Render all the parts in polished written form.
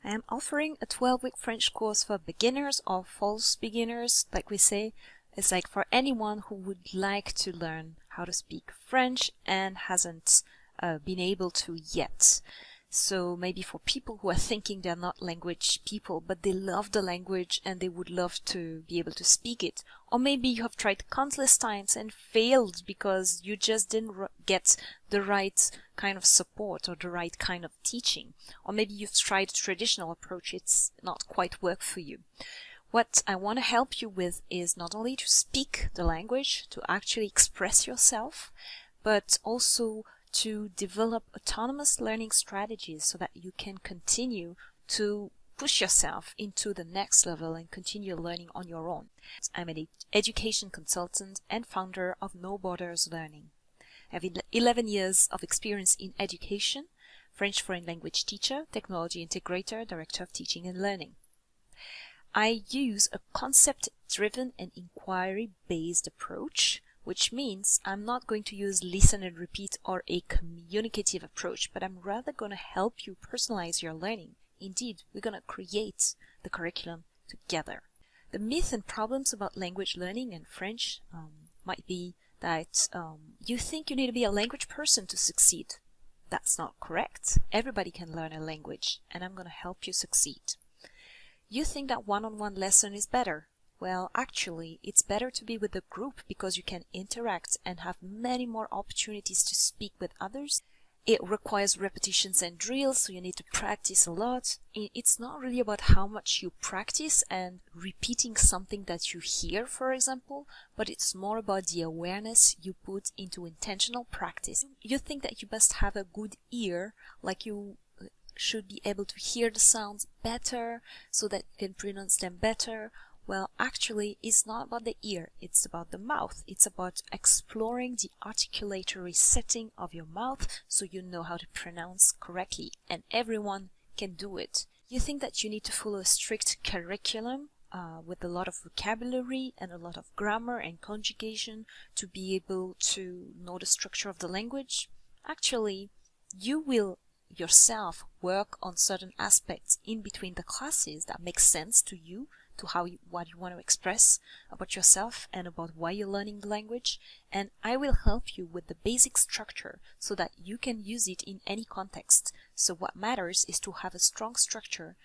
I am offering a 12-week French course for beginners or false beginners, like we say. It's like for anyone who would like to learn how to speak French and hasn't been able to yet. So maybe for people who are thinking they're not language people, but they love the language and they would love to be able to speak it. Or maybe you have tried countless times and failed because you just didn't get the right kind of support or the right kind of teaching. Or maybe you've tried a traditional approach, it's not quite worked for you. What I want to help you with is not only to speak the language, to actually express yourself, but also to develop autonomous learning strategies so that you can continue to push yourself into the next level and continue learning on your own. I'm an education consultant and founder of No Borders Learning. I have 11 years of experience in education, French foreign language teacher, technology integrator, director of teaching and learning. I use a concept-driven and inquiry-based approach, which means I'm not going to use listen and repeat or a communicative approach, but I'm rather going to help you personalize your learning. Indeed, we're going to create the curriculum together. The myths and problems about language learning and French might be that you think you need to be a language person to succeed. That's not correct. Everybody can learn a language, and I'm going to help you succeed. You think that one-on-one lesson is better. Well, actually, it's better to be with a group because you can interact and have many more opportunities to speak with others. It requires repetitions and drills, so you need to practice a lot. It's not really about how much you practice and repeating something that you hear, for example, but it's more about the awareness you put into intentional practice. You think that you must have a good ear, like you should be able to hear the sounds better so that you can pronounce them better. Well, actually, it's not about the ear, it's about the mouth. It's about exploring the articulatory setting of your mouth so you know how to pronounce correctly, and everyone can do it. You think that you need to follow a strict curriculum with a lot of vocabulary and a lot of grammar and conjugation to be able to know the structure of the language. Actually, you will yourself work on certain aspects in between the classes that make sense to you, to what you want to express about yourself and about why you're learning the language, and I will help you with the basic structure so that you can use it in any context. So what matters is to have a strong structure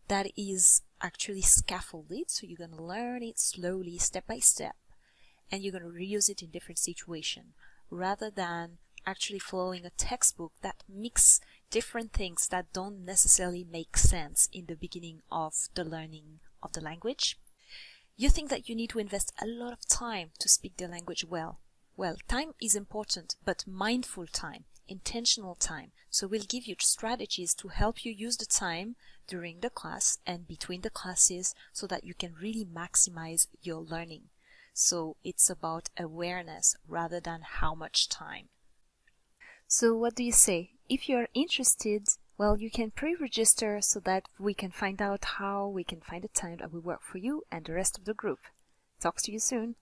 that is actually scaffolded, so you're going to learn it slowly, step by step, and you're going to reuse it in different situations, rather than actually following a textbook that mix different things that don't necessarily make sense in the beginning of the learning of the language. You think that you need to invest a lot of time to speak the language well. Well, time is important, but mindful time, intentional time. So we'll give you strategies to help you use the time during the class and between the classes so that you can really maximize your learning. So it's about awareness rather than how much time. So what do you say? If you're interested, well, you can pre-register so that we can find out how we can find a time that will work for you and the rest of the group. Talk to you soon.